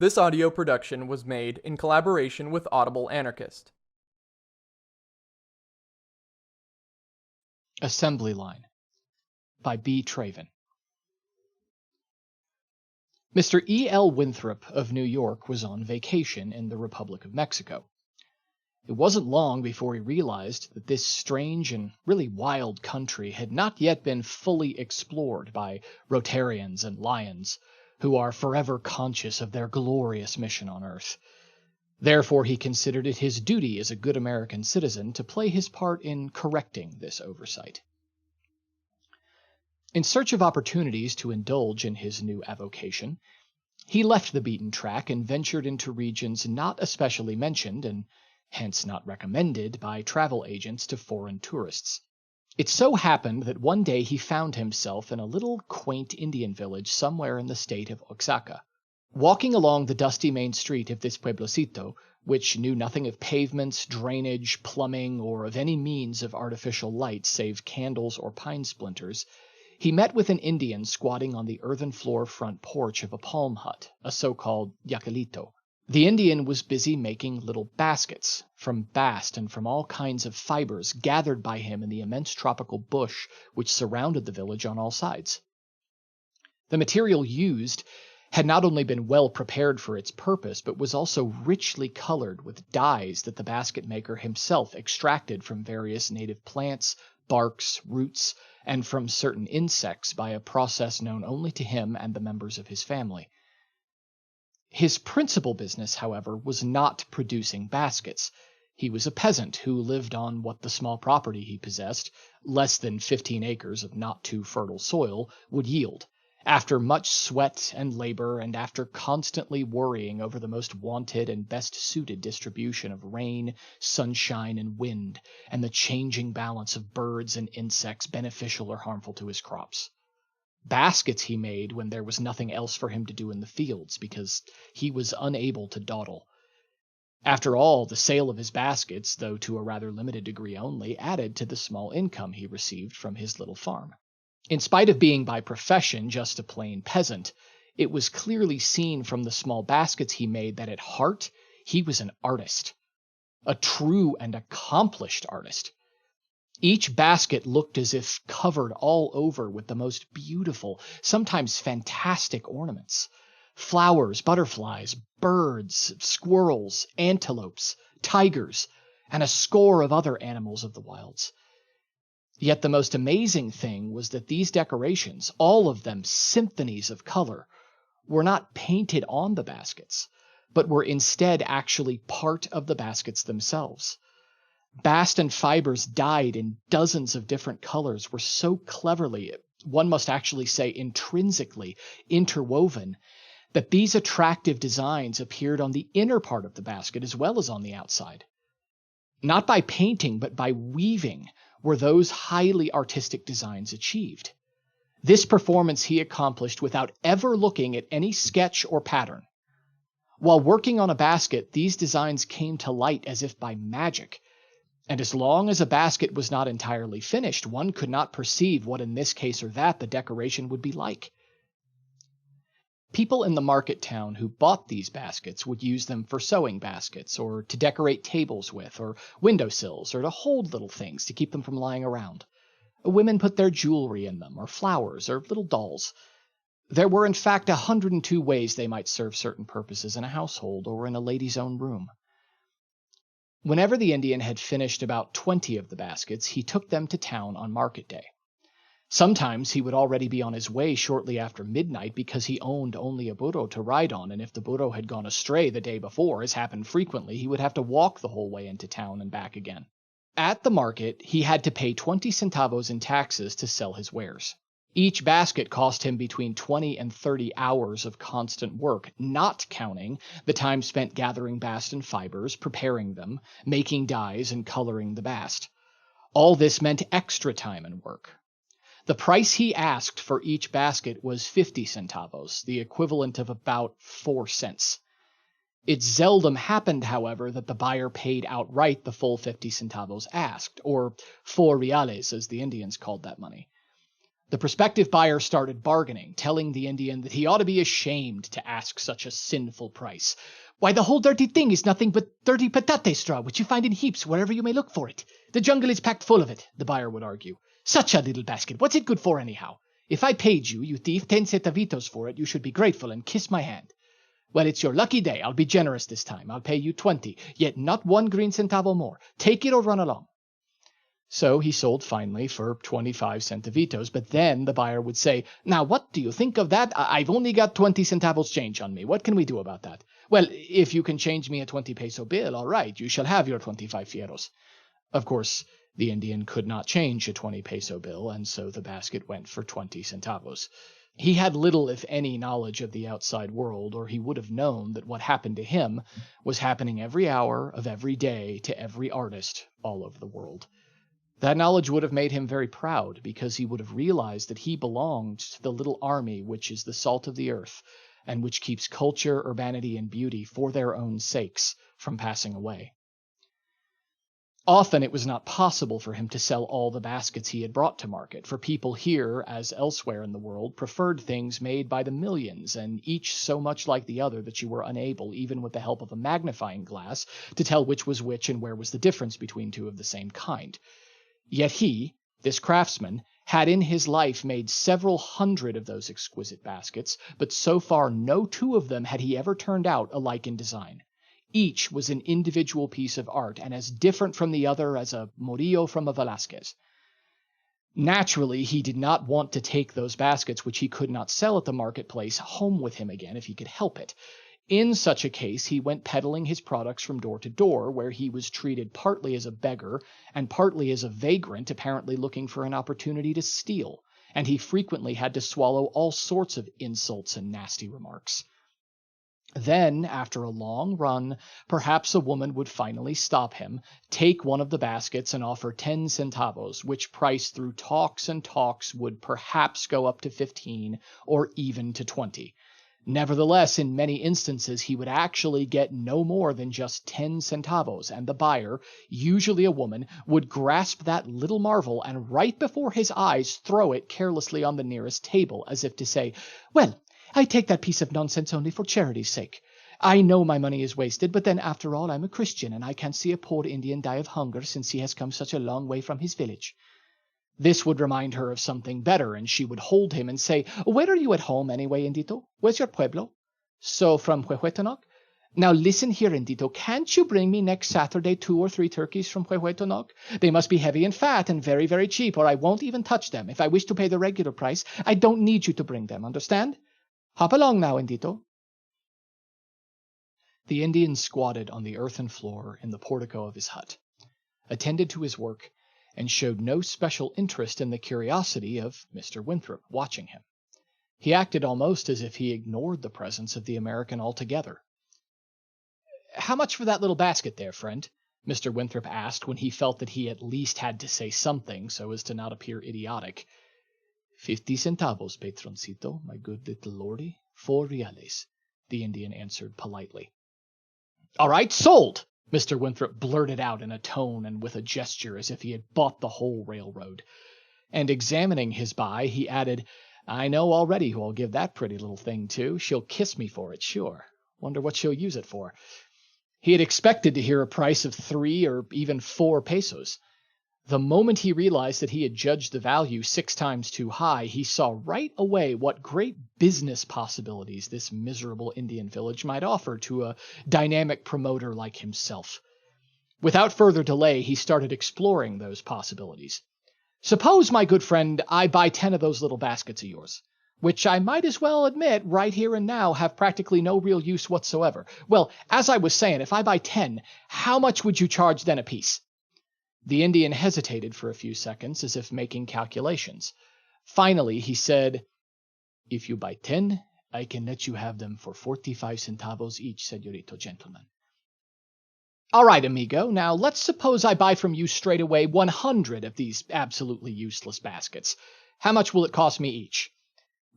This audio production was made in collaboration with Audible Anarchist. Assembly Line by B. Traven. Mr. E. L. Winthrip of New York was on vacation in the Republic of Mexico. It wasn't long before he realized that this strange and really wild country had not yet been fully explored by Rotarians and Lions, who are forever conscious of their glorious mission on Earth. Therefore, he considered it his duty as a good American citizen to play his part in correcting this oversight. In search of opportunities to indulge in his new avocation, he left the beaten track and ventured into regions not especially mentioned and hence not recommended by travel agents to foreign tourists. It so happened that one day he found himself in a little quaint Indian village somewhere in the state of Oaxaca. Walking along the dusty main street of this pueblocito, which knew nothing of pavements, drainage, plumbing, or of any means of artificial light save candles or pine splinters, he met with an Indian squatting on the earthen floor front porch of a palm hut, a so-called yaquelito. The Indian was busy making little baskets from bast and from all kinds of fibers gathered by him in the immense tropical bush which surrounded the village on all sides. The material used had not only been well prepared for its purpose, but was also richly colored with dyes that the basket maker himself extracted from various native plants, barks, roots, and from certain insects by a process known only to him and the members of his family. His principal business, however, was not producing baskets. He was a peasant who lived on what the small property he possessed, less than 15 acres of not too fertile soil, would yield, after much sweat and labor and after constantly worrying over the most wanted and best suited distribution of rain, sunshine, and wind, and the changing balance of birds and insects beneficial or harmful to his crops. Baskets he made when there was nothing else for him to do in the fields, because he was unable to dawdle. After all, the sale of his baskets, though to a rather limited degree only, added to the small income he received from his little farm. In spite of being by profession just a plain peasant, it was clearly seen from the small baskets he made that at heart he was an artist, a true and accomplished artist. Each basket looked as if covered all over with the most beautiful, sometimes fantastic ornaments. Flowers, butterflies, birds, squirrels, antelopes, tigers, and a score of other animals of the wilds. Yet the most amazing thing was that these decorations, all of them symphonies of color, were not painted on the baskets, but were instead actually part of the baskets themselves. Bast and fibers dyed in dozens of different colors were so cleverly, one must actually say intrinsically, interwoven, that these attractive designs appeared on the inner part of the basket as well as on the outside. Not by painting, but by weaving were those highly artistic designs achieved. This performance he accomplished without ever looking at any sketch or pattern. While working on a basket, these designs came to light as if by magic, and as long as a basket was not entirely finished, one could not perceive what in this case or that the decoration would be like. People in the market town who bought these baskets would use them for sewing baskets, or to decorate tables with, or windowsills, or to hold little things to keep them from lying around. Women put their jewelry in them, or flowers, or little dolls. There were in fact 102 ways they might serve certain purposes in a household or in a lady's own room. Whenever the Indian had finished about 20 of the baskets, he took them to town on market day. Sometimes he would already be on his way shortly after midnight because he owned only a burro to ride on, and if the burro had gone astray the day before, as happened frequently, he would have to walk the whole way into town and back again. At the market, he had to pay 20 centavos in taxes to sell his wares. Each basket cost him between 20 and 30 hours of constant work, not counting the time spent gathering bast and fibers, preparing them, making dyes, and coloring the bast. All this meant extra time and work. The price he asked for each basket was 50 centavos, the equivalent of about 4 cents. It seldom happened, however, that the buyer paid outright the full 50 centavos asked, or 4 reales as the Indians called that money. The prospective buyer started bargaining, telling the Indian that he ought to be ashamed to ask such a sinful price. "Why, the whole dirty thing is nothing but dirty patate straw, which you find in heaps wherever you may look for it. The jungle is packed full of it," the buyer would argue. "Such a little basket, what's it good for anyhow? If I paid you, you thief, 10 centavitos for it, you should be grateful and kiss my hand." "Well, it's your lucky day. I'll be generous this time. I'll pay you 20, yet not 1 green centavo more. Take it or run along." So he sold finally for 25 centavitos, but then the buyer would say, "Now, what do you think of that? I've only got 20 centavos change on me. What can we do about that?" "Well, if you can change me a 20 peso bill, all right, you shall have your 25 fierros." Of course, the Indian could not change a 20 peso bill, and so the basket went for 20 centavos. He had little, if any, knowledge of the outside world, or he would have known that what happened to him was happening every hour of every day to every artist all over the world. That knowledge would have made him very proud, because he would have realized that he belonged to the little army which is the salt of the earth, and which keeps culture, urbanity, and beauty for their own sakes from passing away. Often it was not possible for him to sell all the baskets he had brought to market, for people here, as elsewhere in the world, preferred things made by the millions, and each so much like the other that you were unable, even with the help of a magnifying glass, to tell which was which and where was the difference between two of the same kind. Yet he, this craftsman, had in his life made several hundred of those exquisite baskets, but so far no 2 of them had he ever turned out alike in design. Each was an individual piece of art, and as different from the other as a Murillo from a Velázquez. Naturally, he did not want to take those baskets, which he could not sell at the marketplace, home with him again if he could help it. In such a case, he went peddling his products from door to door, where he was treated partly as a beggar and partly as a vagrant, apparently looking for an opportunity to steal, and he frequently had to swallow all sorts of insults and nasty remarks. Then, after a long run, perhaps a woman would finally stop him, take one of the baskets, and offer 10 centavos, which price through talks and talks would perhaps go up to 15 or even to 20. Nevertheless, in many instances, he would actually get no more than just 10 centavos, and the buyer, usually a woman, would grasp that little marvel and right before his eyes throw it carelessly on the nearest table, as if to say, "Well, I take that piece of nonsense only for charity's sake. I know my money is wasted, but then after all I'm a Christian, and I can't see a poor Indian die of hunger since he has come such a long way from his village." This would remind her of something better, and she would hold him and say, "Where are you at home anyway, Indito? Where's your pueblo?" "So from Huehuetonoc?" "Now listen here, Indito, can't you bring me next Saturday 2 or 3 turkeys from Huehuetonoc? They must be heavy and fat and very, very cheap, or I won't even touch them. If I wish to pay the regular price, I don't need you to bring them, understand? Hop along now, Indito." The Indian squatted on the earthen floor in the portico of his hut, attended to his work, and showed no special interest in the curiosity of Mr. Winthrop watching him. He acted almost as if he ignored the presence of the American altogether. "How much for that little basket there, friend?" Mr. Winthrop asked when he felt that he at least had to say something so as to not appear idiotic. 50 centavos, patroncito, my good little lordy. 4 reales, the Indian answered politely. "All right, sold!" Mr. Winthrop blurted out in a tone and with a gesture as if he had bought the whole railroad. And examining his buy, he added, "I know already who I'll give that pretty little thing to. She'll kiss me for it, sure. Wonder what she'll use it for." He had expected to hear a price of 3 or even 4 pesos. The moment he realized that he had judged the value 6 times too high, he saw right away what great business possibilities this miserable Indian village might offer to a dynamic promoter like himself. Without further delay, he started exploring those possibilities. "Suppose, my good friend, I buy 10 of those little baskets of yours, which I might as well admit right here and now have practically no real use whatsoever. Well, as I was saying, if I buy 10, how much would you charge then apiece?" The Indian hesitated for a few seconds, as if making calculations. Finally, he said, "If you buy 10, I can let you have them for 45 centavos each, señorito gentleman." "All right, amigo. Now, let's suppose I buy from you straight away 100 of these absolutely useless baskets. How much will it cost me each?"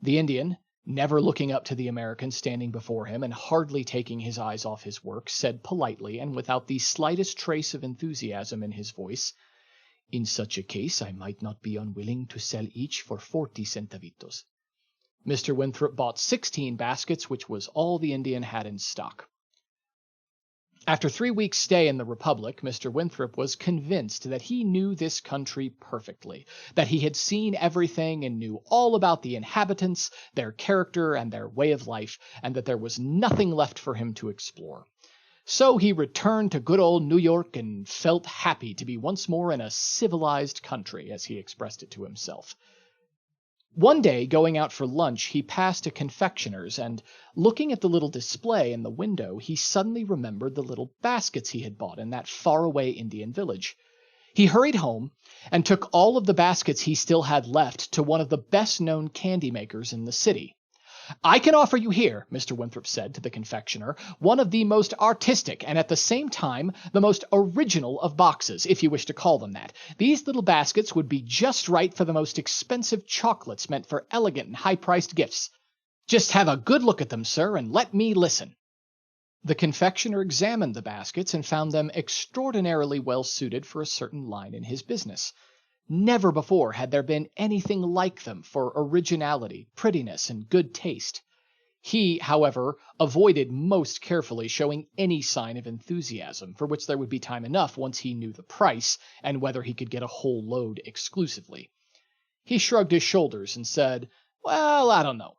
The Indian, never looking up to the American standing before him and hardly taking his eyes off his work, said politely and without the slightest trace of enthusiasm in his voice, In such a case, I might not be unwilling to sell each for 40 centavitos. Mr. Winthrop bought 16 baskets, which was all the Indian had in stock. After 3 weeks' stay in the Republic, Mr. Winthrop was convinced that he knew this country perfectly, that he had seen everything and knew all about the inhabitants, their character, and their way of life, and that there was nothing left for him to explore. So he returned to good old New York and felt happy to be once more in a civilized country, as he expressed it to himself. One day, going out for lunch, he passed a confectioner's, and looking at the little display in the window, he suddenly remembered the little baskets he had bought in that faraway Indian village. He hurried home and took all of the baskets he still had left to one of the best-known candy makers in the city. I can offer you here, Mr. Winthrop said to the confectioner, one of the most artistic and at the same time the most original of boxes, if you wish to call them that. These little baskets would be just right for the most expensive chocolates meant for elegant and high-priced gifts. Just have a good look at them, sir, and let me listen. The confectioner examined the baskets and found them extraordinarily well suited for a certain line in his business. Never before had there been anything like them for originality, prettiness, and good taste. He, however, avoided most carefully showing any sign of enthusiasm, for which there would be time enough once he knew the price and whether he could get a whole load exclusively. He shrugged his shoulders and said, "Well, I don't know.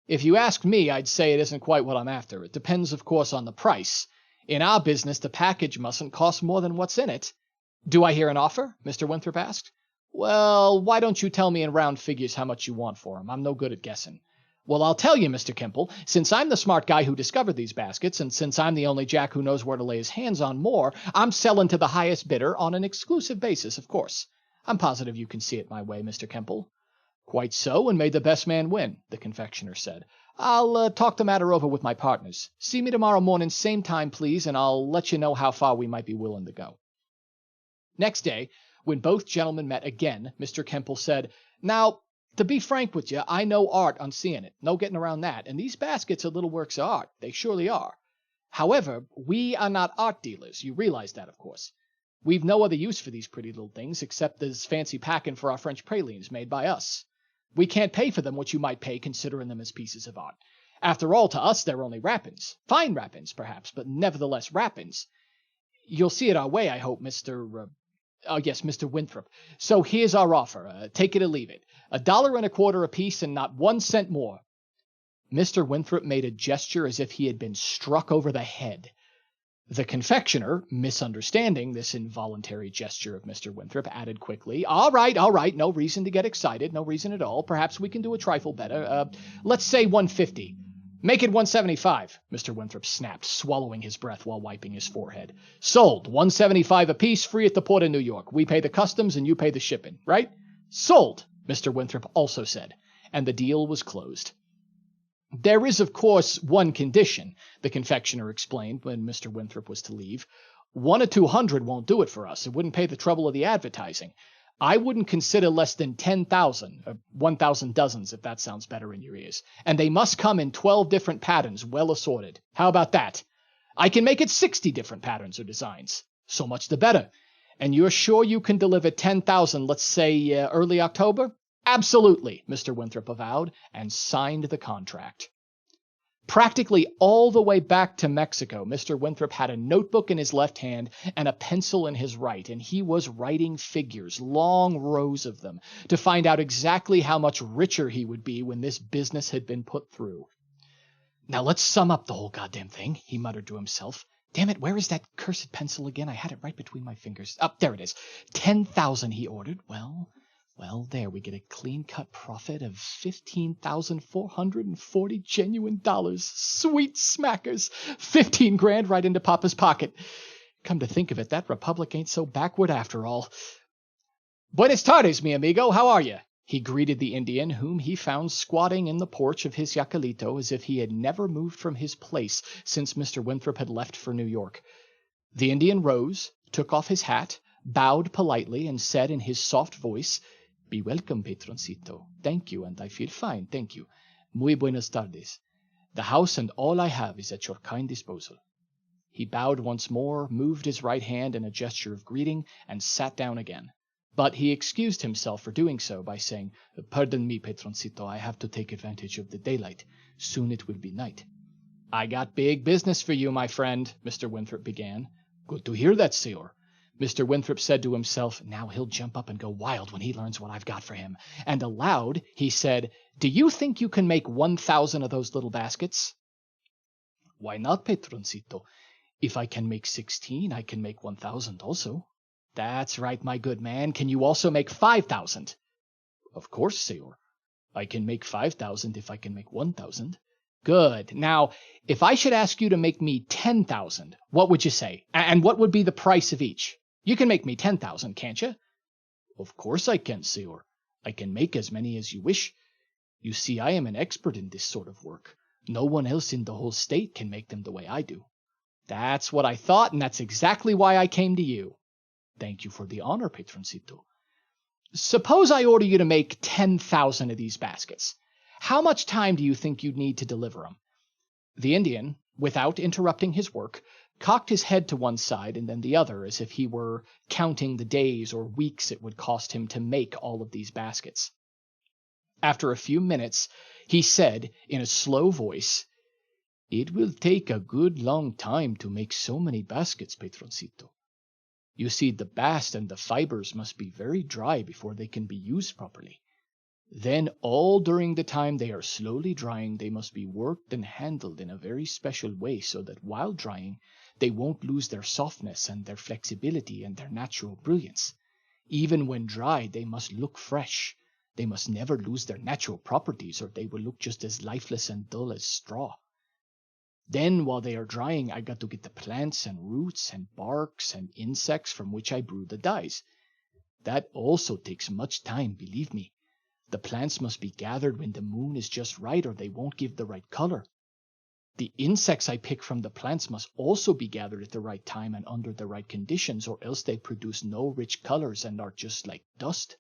If you asked me, I'd say it isn't quite what I'm after. It depends, of course, on the price. In our business, the package mustn't cost more than what's in it." "Do I hear an offer?" Mr. Winthrop asked. "Well, why don't you tell me in round figures how much you want for 'em? I'm no good at guessing." "Well, I'll tell you, Mr. Kimple. Since I'm the smart guy who discovered these baskets, and since I'm the only jack who knows where to lay his hands on more, I'm selling to the highest bidder on an exclusive basis, of course. I'm positive you can see it my way, Mr. Kimple." "Quite so, and may the best man win," the confectioner said. "I'll talk the matter over with my partners. See me tomorrow morning, same time, please, and I'll let you know how far we might be willing to go." Next day, when both gentlemen met again, Mr. Kimple said, "Now, to be frank with you, I know art on seeing it. No getting around that. And these baskets are little works of art. They surely are. However, we are not art dealers. You realize that, of course. We've no other use for these pretty little things except as fancy packing for our French pralines made by us. We can't pay for them what you might pay considering them as pieces of art. After all, to us, they're only wrappings. Fine wrappings, perhaps, but nevertheless wrappings. You'll see it our way, I hope, Mr. Winthrop. So here's our offer. Take it or leave it. $1.25 apiece and not 1 cent more." Mr. Winthrop made a gesture as if he had been struck over the head. The confectioner, misunderstanding this involuntary gesture of Mr. Winthrop, added quickly, All right. No reason to get excited. No reason at all. Perhaps we can do a trifle better. Let's say 150. "Make it 175, Mr. Winthrop snapped, swallowing his breath while wiping his forehead. "Sold. 175 apiece, free at the port of New York. We pay the customs and you pay the shipping, right?" "Sold," Mr. Winthrop also said, and the deal was closed. "There is, of course, one condition," the confectioner explained when Mr. Winthrop was to leave. "1 or 200 won't do it for us. It wouldn't pay the trouble of the advertising. I wouldn't consider less than 10,000, or 1,000 dozens, if that sounds better in your ears. And they must come in 12 different patterns, well assorted. How about that? I can make it 60 different patterns or designs. So much the better. And you're sure you can deliver 10,000, let's say, early October?" "Absolutely," Mr. Winthrop avowed, and signed the contract. Practically all the way back to Mexico, Mr. Winthrop had a notebook in his left hand and a pencil in his right, and he was writing figures, long rows of them, to find out exactly how much richer he would be when this business had been put through. "Now let's sum up the whole goddamn thing," he muttered to himself. "Damn it, where is that cursed pencil again? I had it right between my fingers. Oh, there it is. 10,000 he ordered. Well, there we get a clean-cut profit of $15,440 genuine dollars. Sweet smackers! 15 grand right into Papa's pocket. Come to think of it, that republic ain't so backward after all. "Buenas tardes, mi amigo. How are you?" He greeted the Indian, whom he found squatting in the porch of his jacalito as if he had never moved from his place since Mr. Winthrop had left for New York. The Indian rose, took off his hat, bowed politely, and said in his soft voice, "Be welcome, patroncito. Thank you, and I feel fine, thank you. Muy buenas tardes. The house and all I have is at your kind disposal." He bowed once more, moved his right hand in a gesture of greeting, and sat down again. But he excused himself for doing so by saying, "Pardon me, patroncito, I have to take advantage of the daylight. Soon it will be night." "I got big business for you, my friend," Mr. Winthrop began. "Good to hear that, senor." Mr. Winthrop said to himself, "Now he'll jump up and go wild when he learns what I've got for him." And aloud, he said, "Do you think you can make 1,000 of those little baskets?" "Why not, patroncito? If I can make 16, I can make 1,000 also." "That's right, my good man. Can you also make 5,000? "Of course, senor. I can make 5,000 if I can make 1,000. "Good. Now, if I should ask you to make me 10,000, what would you say? And what would be the price of each? You can make me 10,000, can't you?" "Of course I can, senor. I can make as many as you wish. You see, I am an expert in this sort of work. No one else in the whole state can make them the way I do." "That's what I thought, and that's exactly why I came to you." "Thank you for the honor, patroncito." "Suppose I order you to make 10,000 of these baskets. How much time do you think you'd need to deliver them?" The Indian, without interrupting his work, cocked his head to one side and then the other, as if he were counting the days or weeks it would cost him to make all of these baskets. After a few minutes, he said in a slow voice, "It will take a good long time to make so many baskets, patroncito. You see, the bast and the fibers must be very dry before they can be used properly. Then all during the time they are slowly drying, they must be worked and handled in a very special way so that while drying, they won't lose their softness and their flexibility and their natural brilliance. Even when dry, they must look fresh. They must never lose their natural properties, or they will look just as lifeless and dull as straw. Then, while they are drying, I got to get the plants and roots and barks and insects from which I brew the dyes. That also takes much time, believe me. The plants must be gathered when the moon is just right, or they won't give the right color. The insects I pick from the plants must also be gathered at the right time and under the right conditions, or else they produce no rich colors and are just like dust.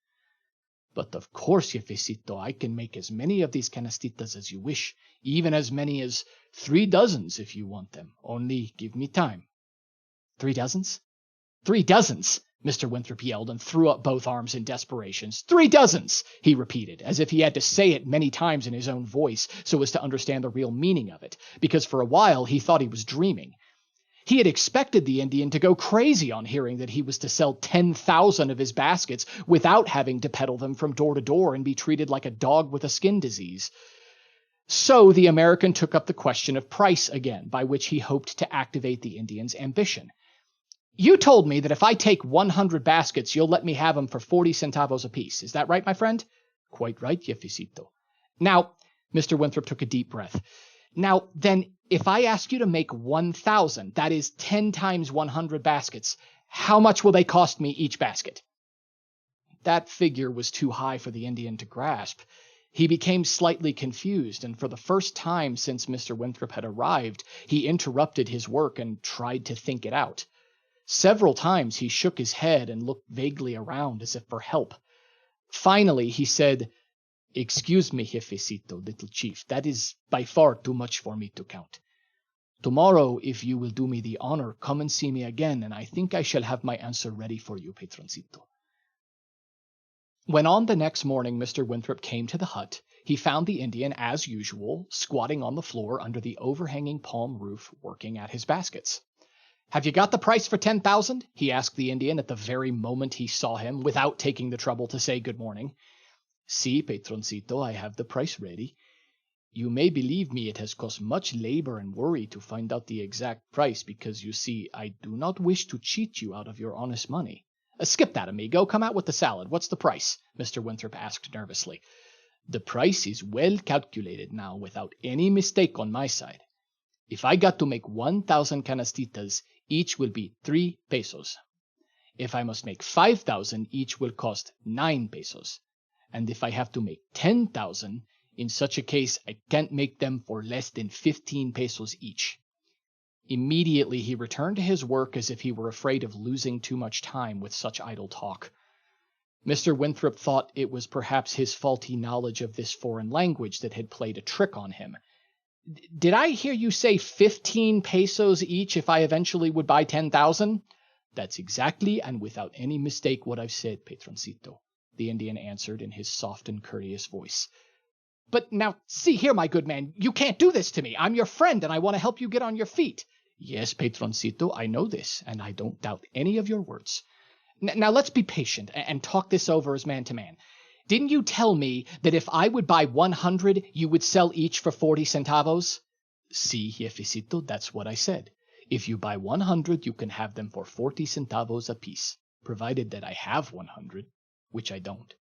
But of course, jefecito, I can make as many of these canastitas as you wish, even as many as 3 dozens if you want them. Only give me time." "3 dozens? 3 dozens!" Mr. Winthrop yelled and threw up both arms in desperation. "3 dozens!" he repeated, as if he had to say it many times in his own voice so as to understand the real meaning of it, because for a while he thought he was dreaming. He had expected the Indian to go crazy on hearing that he was to sell 10,000 of his baskets without having to peddle them from door to door and be treated like a dog with a skin disease. So the American took up the question of price again, by which he hoped to activate the Indian's ambition. "You told me that if I take 100 baskets, you'll let me have them for 40 centavos apiece. Is that right, my friend?" "Quite right, jefecito." "Now," Mr. Winthrop took a deep breath. "Now, then, if I ask you to make 1,000, that is 10 times 100 baskets, how much will they cost me each basket?" That figure was too high for the Indian to grasp. He became slightly confused, and for the first time since Mr. Winthrop had arrived, he interrupted his work and tried to think it out. Several times he shook his head and looked vaguely around as if for help. Finally, he said, "Excuse me, jefecito, little chief, that is by far too much for me to count. Tomorrow, if you will do me the honor, come and see me again, and I think I shall have my answer ready for you, patroncito." When on the next morning Mr. Winthrop came to the hut, he found the Indian, as usual, squatting on the floor under the overhanging palm roof, working at his baskets. "Have you got the price for 10,000? He asked the Indian at the very moment he saw him, without taking the trouble to say good morning. "Si, patroncito, I have the price ready. You may believe me, it has cost much labor and worry to find out the exact price, because, you see, I do not wish to cheat you out of your honest money." "Skip that, amigo. Come out with the salad. What's the price?" Mr. Winthrop asked nervously. "The price is well calculated now, without any mistake on my side. If I got to make 1,000 canastitas, each will be 3 pesos. If I must make 5,000, each will cost 9 pesos. And if I have to make 10,000, in such a case, I can't make them for less than 15 pesos each." Immediately he returned to his work as if he were afraid of losing too much time with such idle talk. Mr. Winthrop thought it was perhaps his faulty knowledge of this foreign language that had played a trick on him. "Did I hear you say 15 pesos each if I eventually would buy 10,000? That's exactly and without any mistake what I've said, patroncito, the Indian answered in his soft and courteous voice. But now, see here, my good man, you can't do this to me. I'm your friend, and I want to help you get on your feet. Yes, patroncito, I know this, and I don't doubt any of your words. Now let's be patient and talk this over as man to man. Didn't you tell me that if I would buy 100, you would sell each for 40 centavos? Si, jefecito, that's what I said. If you buy 100, you can have them for 40 centavos apiece, provided that I have 100, which I don't.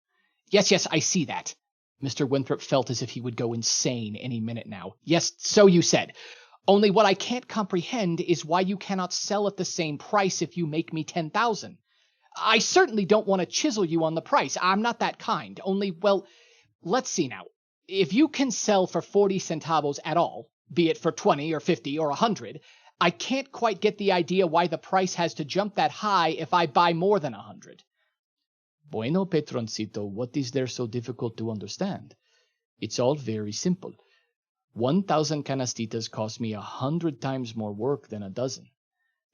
Yes, I see that. Mr. Winthrop felt as if he would go insane any minute now. Yes, so you said. Only what I can't comprehend is why you cannot sell at the same price if you make me 10,000. I certainly don't want to chisel you on the price. I'm not that kind. Only, well, let's see now. If you can sell for 40 centavos at all, be it for 20 or 50 or 100, I can't quite get the idea why the price has to jump that high if I buy more than 100. Bueno, patroncito, what is there so difficult to understand? It's all very simple. 1,000 canastitas cost me 100 times more work than a dozen.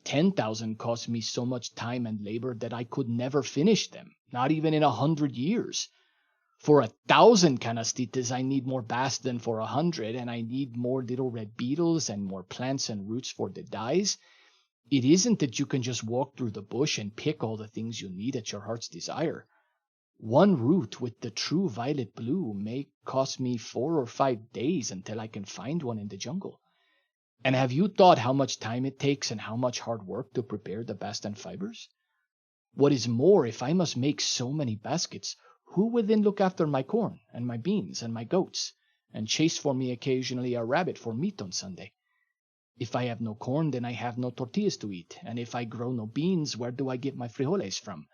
10,000 cost me so much time and labor that I could never finish them, not even in 100 years. For 1,000 canastitas, I need more bast than for 100, and I need more little red beetles and more plants and roots for the dyes. It isn't that you can just walk through the bush and pick all the things you need at your heart's desire. One root with the true violet blue may cost me 4 or 5 days until I can find one in the jungle. And have you thought how much time it takes and how much hard work to prepare the bast and fibers? What is more, if I must make so many baskets, who will then look after my corn and my beans and my goats, and chase for me occasionally a rabbit for meat on Sunday? If I have no corn, then I have no tortillas to eat, and if I grow no beans, where do I get my frijoles from?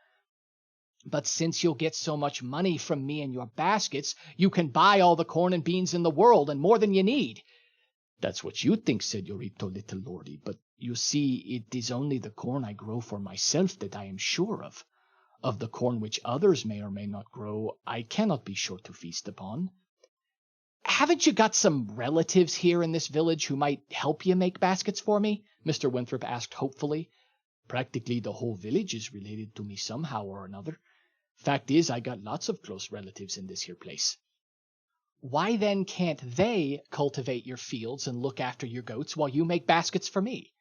But since you'll get so much money from me and your baskets, you can buy all the corn and beans in the world, and more than you need. That's what you think, señorito little lordy, but you see, it is only the corn I grow for myself that I am sure of. Of the corn which others may or may not grow, I cannot be sure to feast upon. Haven't you got some relatives here in this village who might help you make baskets for me? Mr. Winthrop asked hopefully. Practically the whole village is related to me somehow or another. Fact is, I got lots of close relatives in this here place. Why then can't they cultivate your fields and look after your goats while you make baskets for me?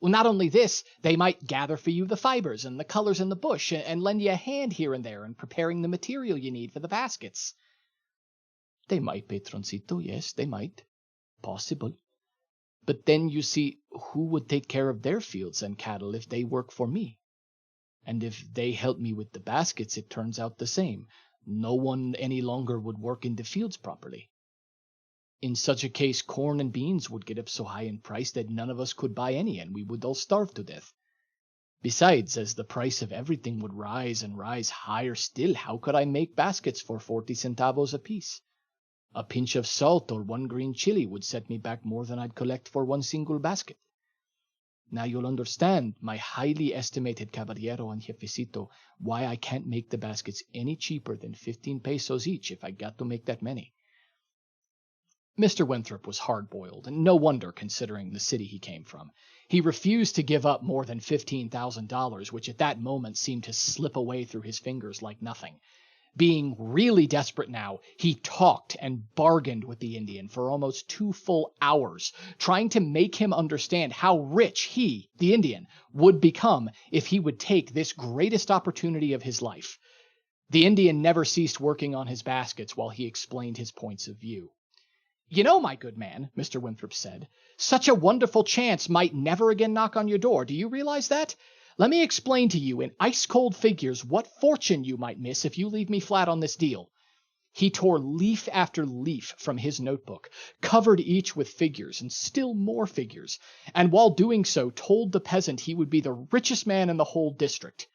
Well, not only this, they might gather for you the fibers and the colors in the bush and lend you a hand here and there in preparing the material you need for the baskets. They might, patroncito, yes, they might. Possible. But then, you see, who would take care of their fields and cattle if they work for me? And if they help me with the baskets, it turns out the same. No one any longer would work in the fields properly. In such a case, corn and beans would get up so high in price that none of us could buy any, and we would all starve to death. Besides, as the price of everything would rise and rise higher still, how could I make baskets for 40 centavos apiece? A pinch of salt or one green chili would set me back more than I'd collect for one single basket. Now you'll understand, my highly estimated caballero and jefecito, why I can't make the baskets any cheaper than 15 pesos each if I got to make that many. Mr. Winthrop was hard-boiled, and no wonder considering the city he came from. He refused to give up more than $15,000, which at that moment seemed to slip away through his fingers like nothing. Being really desperate now, he talked and bargained with the Indian for almost 2 full hours, trying to make him understand how rich he, the Indian, would become if he would take this greatest opportunity of his life. The Indian never ceased working on his baskets while he explained his points of view. You know, my good man, Mr. Winthrop said, such a wonderful chance might never again knock on your door. Do you realize that? Let me explain to you in ice-cold figures what fortune you might miss if you leave me flat on this deal. He tore leaf after leaf from his notebook, covered each with figures and still more figures, and while doing so told the peasant he would be the richest man in the whole district.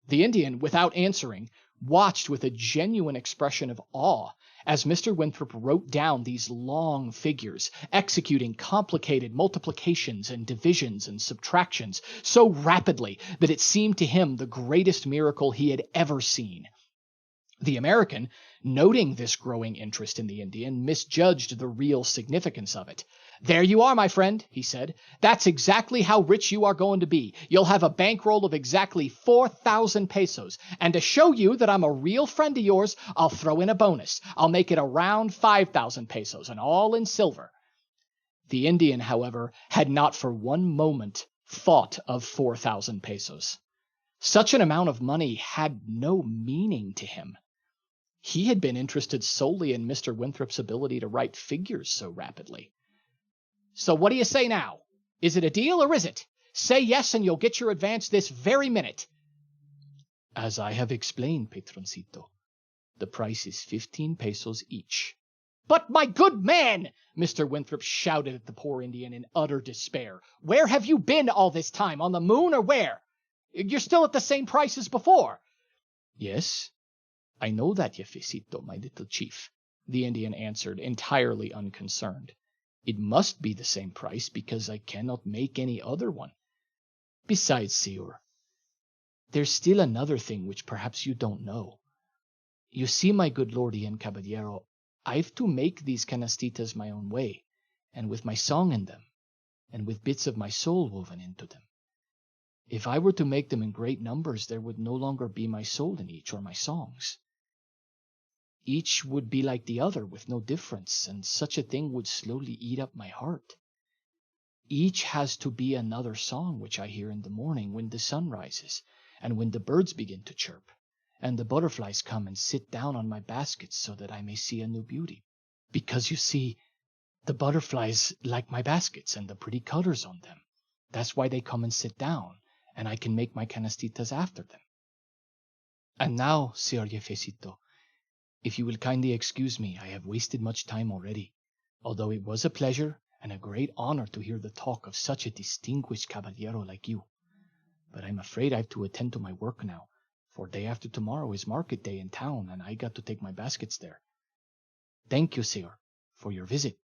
The Indian, without answering, watched with a genuine expression of awe as Mr. Winthrop wrote down these long figures, executing complicated multiplications and divisions and subtractions so rapidly that it seemed to him the greatest miracle he had ever seen. The American, noting this growing interest in the Indian, misjudged the real significance of it. "There you are, my friend," he said. "That's exactly how rich you are going to be. You'll have a bankroll of exactly 4,000 pesos. And to show you that I'm a real friend of yours, I'll throw in a bonus. I'll make it around 5,000 pesos, and all in silver." The Indian, however, had not for one moment thought of 4,000 pesos. Such an amount of money had no meaning to him. He had been interested solely in Mr. Winthrop's ability to write figures so rapidly. "So what do you say now? Is it a deal or is it? Say yes and you'll get your advance this very minute." "As I have explained, patroncito, the price is 15 pesos each." "But my good man," Mr. Winthrop shouted at the poor Indian in utter despair, "where have you been all this time? On the moon or where? You're still at the same price as before." "Yes, I know that, jefecito, my little chief," the Indian answered, entirely unconcerned. "It must be the same price because I cannot make any other one. Besides, señor, there's still another thing which perhaps you don't know. You see, my good lordy and caballero, I've to make these canastitas my own way, and with my song in them, and with bits of my soul woven into them. If I were to make them in great numbers, there would no longer be my soul in each, or my songs. Each would be like the other, with no difference, and such a thing would slowly eat up my heart. Each has to be another song which I hear in the morning when the sun rises, and when the birds begin to chirp, and the butterflies come and sit down on my baskets so that I may see a new beauty. Because, you see, the butterflies like my baskets and the pretty colors on them. That's why they come and sit down, and I can make my canastitas after them. And now, señor jefecito, if you will kindly excuse me, I have wasted much time already, although it was a pleasure and a great honor to hear the talk of such a distinguished caballero like you. But I'm afraid I have to attend to my work now, for day after tomorrow is market day in town, and I got to take my baskets there. Thank you, señor, for your visit.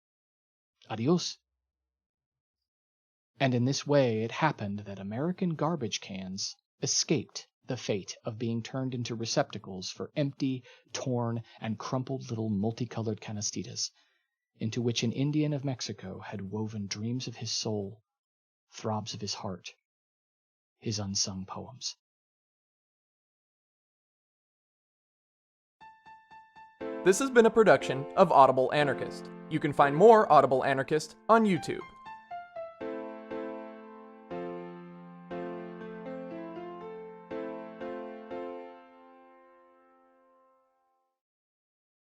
Adios." And in this way it happened that American garbage cans escaped the fate of being turned into receptacles for empty, torn, and crumpled little multicolored canastitas, into which an Indian of Mexico had woven dreams of his soul, throbs of his heart, his unsung poems. This has been a production of Audible Anarchist. You can find more Audible Anarchist on YouTube.